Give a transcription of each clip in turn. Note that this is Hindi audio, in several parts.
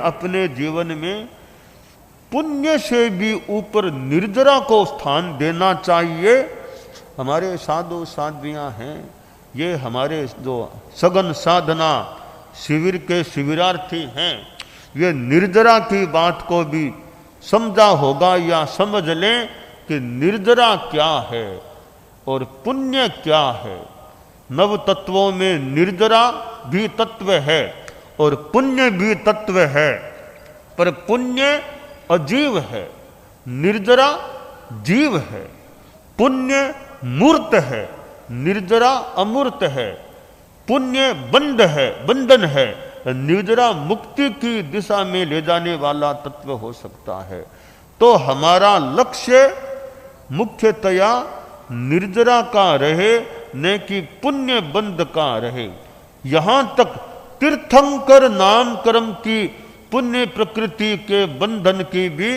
अपने जीवन में पुण्य से भी ऊपर निर्जरा को स्थान देना चाहिए। हमारे साधु साध्वियाँ हैं, ये हमारे जो सघन साधना शिविर के शिविरार्थी हैं, ये निर्जरा की बात को भी समझा होगा या समझ लें कि निर्जरा क्या है और पुण्य क्या है। नव तत्वों में निर्जरा भी तत्व है और पुण्य भी तत्व है, पर पुण्य अजीव है, निर्जरा जीव है। पुण्य मूर्त है, निर्जरा अमूर्त है। पुण्य बंध है, बंधन है, निर्जरा मुक्ति की दिशा में ले जाने वाला तत्व हो सकता है। तो हमारा लक्ष्य मुख्यतया निर्जरा का रहे, न कि पुण्य बंध का रहे। यहां तक तीर्थंकर नाम कर्म की पुण्य प्रकृति के बंधन की भी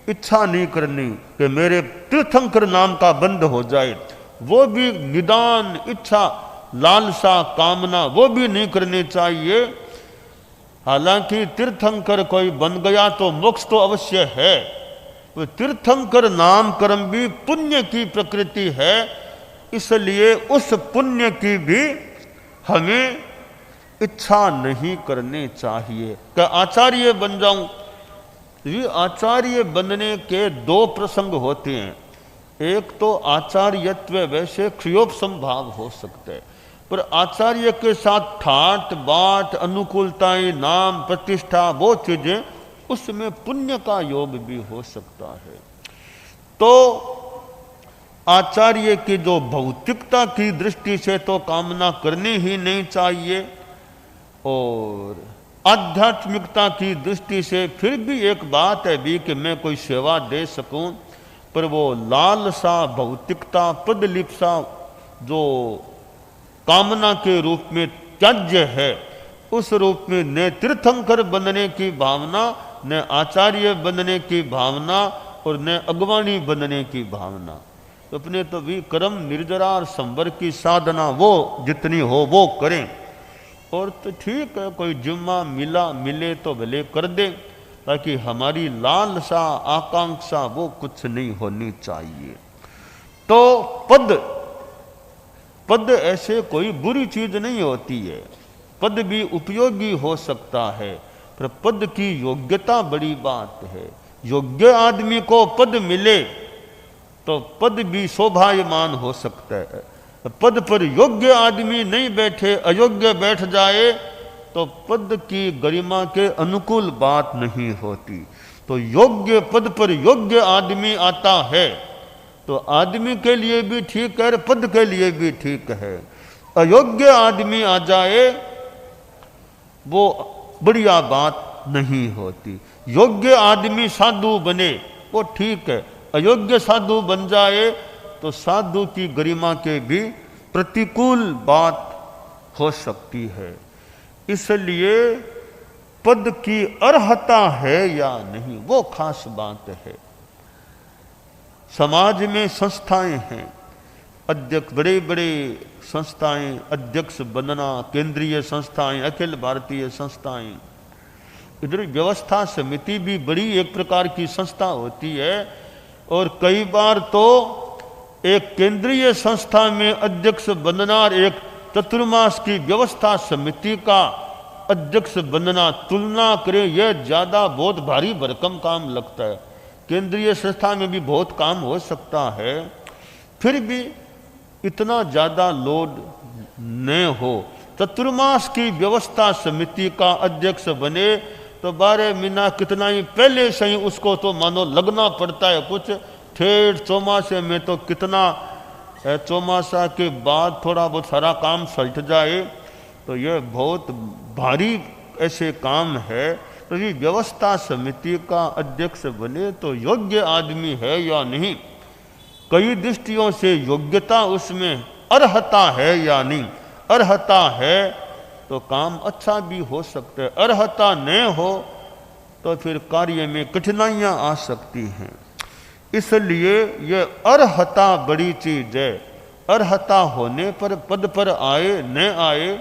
इच्छा नहीं करनी कि मेरे तीर्थंकर नाम का बंध हो जाए। वो भी निदान इच्छा, लालसा, कामना वो भी नहीं करनी चाहिए। हालांकि तीर्थंकर कोई बन गया तो मोक्ष तो अवश्य है। तो तीर्थंकर नाम कर्म भी पुण्य की प्रकृति है, इसलिए उस पुण्य की भी हमें इच्छा नहीं करनी चाहिए कि आचार्य बन जाऊं। ये आचार्य बनने के दो प्रसंग होते हैं। एक तो आचार्यत्व वैसे क्षयोपशम भाव हो सकते हैं, पर आचार्य के साथ ठाट बाट, अनुकूलताएं, नाम, प्रतिष्ठा, वो चीजें, उसमें पुण्य का योग भी हो सकता है। तो आचार्य की जो भौतिकता की दृष्टि से तो कामना करनी ही नहीं चाहिए, और आध्यात्मिकता की दृष्टि से फिर भी एक बात है भी कि मैं कोई सेवा दे सकूं, पर वो लालसा, भौतिकता, पदलिप्सा जो कामना के रूप में त्याज्य है, उस रूप में न तीर्थंकर बनने की भावना, न आचार्य बनने की भावना, और न अगवानी बनने की भावना। अपने तो भी कर्म निर्जरा और संवर की साधना वो जितनी हो वो करें। और तो ठीक है, कोई जिम्मा मिले तो भले कर दे, ताकि हमारी लालसा, आकांक्षा वो कुछ नहीं होनी चाहिए। तो पद ऐसे कोई बुरी चीज नहीं होती है। पद भी उपयोगी हो सकता है, पर पद की योग्यता बड़ी बात है। योग्य आदमी को पद मिले तो पद भी शोभायमान हो सकता है। पद पर योग्य आदमी नहीं बैठे, अयोग्य बैठ जाए तो पद की गरिमा के अनुकूल बात नहीं होती। तो योग्य पद पर योग्य आदमी आता है तो आदमी के लिए भी ठीक है, पद के लिए भी ठीक है। अयोग्य आदमी आ जाए वो बढ़िया बात नहीं होती। योग्य आदमी साधु बने वो ठीक है, अयोग्य साधु बन जाए तो साधु की गरिमा के भी प्रतिकूल बात हो सकती है। इसलिए पद की अर्हता है या नहीं वो खास बात है। समाज में संस्थाएं हैं, अध्यक्ष, बड़े बड़े संस्थाएं, अध्यक्ष बनना, केंद्रीय संस्थाएं, अखिल भारतीय संस्थाएं, इधर व्यवस्था समिति भी बड़ी एक प्रकार की संस्था होती है। और कई बार तो एक केंद्रीय संस्था में अध्यक्ष बनना और एक चतुर्मास की व्यवस्था समिति का अध्यक्ष बनना, तुलना करें, यह ज्यादा बहुत भारी भरकम काम लगता है। केंद्रीय संस्था में भी बहुत काम हो सकता है, फिर भी इतना ज्यादा लोड न हो। चतुर्मास की व्यवस्था समिति का अध्यक्ष बने तो 12 महीना कितना ही पहले से ही उसको तो मानो लगना पड़ता है। कुछ ठेठ चौमासे में तो कितना, चौमासा के बाद थोड़ा बहुत सारा काम सल्ट जाए तो यह बहुत भारी ऐसे काम है। तो ये व्यवस्था समिति का अध्यक्ष बने तो योग्य आदमी है या नहीं, कई दृष्टियों से योग्यता उसमें, अर्हता है या नहीं। अर्हता है तो काम अच्छा भी हो सकता है, अर्हता न हो तो फिर कार्य में कठिनाइयां आ सकती हैं। इसलिए यह अर्हता बड़ी चीज है। अर्हता होने पर पद पर आए न आए,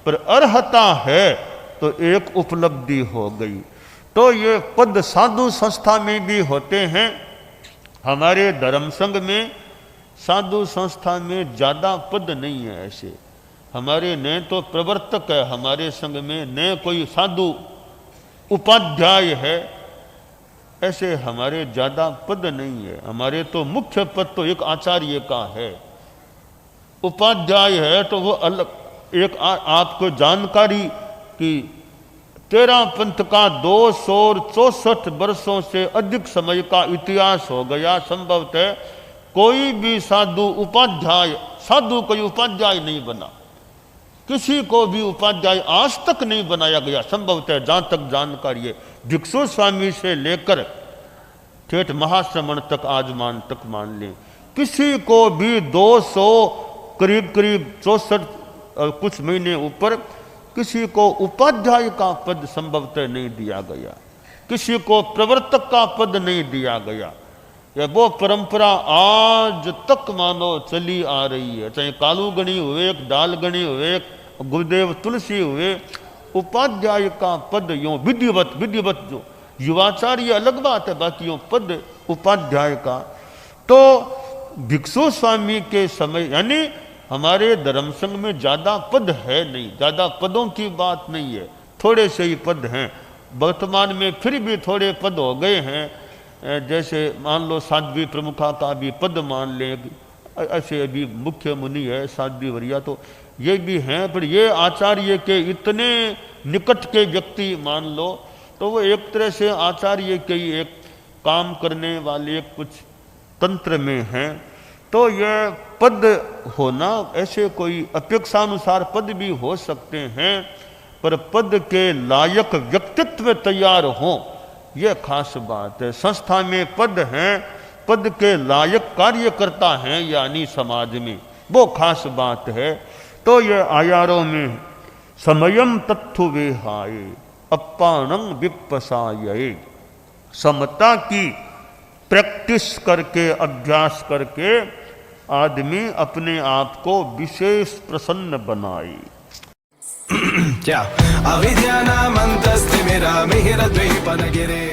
पर अर्हता है तो एक उपलब्धि हो गई। तो ये पद साधु संस्था में भी होते हैं। हमारे धर्म संघ में साधु संस्था में ज़्यादा पद नहीं है ऐसे। हमारे न तो प्रवर्तक है हमारे संघ में, न कोई साधु उपाध्याय है, ऐसे हमारे ज़्यादा पद नहीं है। हमारे तो मुख्य पद तो एक आचार्य का है, उपाध्याय है तो वो अलग। एक आपको जानकारी कि 13 पंथ का 264 वर्षों से अधिक समय का इतिहास हो गया। संभवतः कोई भी साधु उपाध्याय, साधु कोई उपाध्याय नहीं बना, किसी को भी उपाध्याय आज तक नहीं बनाया गया। संभवतः जहां तक जानकारी है, भिक्षु स्वामी से लेकर ठेठ महाश्रमण तक आज तक मान लें, किसी को भी 200 करीब 64 कुछ महीने ऊपर किसी को उपाध्याय का पद संभवतः नहीं दिया गया, किसी को प्रवर्तक का पद नहीं दिया गया। यह वो परंपरा आज तक मानो चली आ रही है। चाहे कालूगणी हुए, डालगणी हुए, गुरुदेव तुलसी हुए, उपाध्याय का पद यूं विधिवत जो युवाचार्य अलग बात है, बाकी यूं पद उपाध्याय का। तो भिक्षु स्वामी के समय यानी हमारे धर्म संघ में ज़्यादा पद है नहीं, ज़्यादा पदों की बात नहीं है, थोड़े से ही पद हैं। वर्तमान में फिर भी थोड़े पद हो गए हैं, जैसे मान लो साध्वी प्रमुखा का भी पद मान लें, ऐसे अभी मुख्य मुनि है साध्वी वरिया, तो ये भी हैं। पर ये आचार्य के इतने निकट के व्यक्ति मान लो तो वो एक तरह से आचार्य के ही एक काम करने वाले कुछ तंत्र में हैं। तो यह पद होना ऐसे कोई अपेक्षानुसार पद भी हो सकते हैं, पर पद के लायक व्यक्तित्व तैयार हो, यह खास बात है। संस्था में पद हैं, पद के लायक कार्यकर्ता हैं यानी समाज में, वो खास बात है। तो यह आयारों में समयम तत्थु वेहाय अपाणं विपसाय, समता की प्रैक्टिस करके, अभ्यास करके आदमी अपने आप को विशेष प्रसन्न बनाए। क्या अविद्या नामन्तस्तिमिरा मिहिरद्वीपनगिरे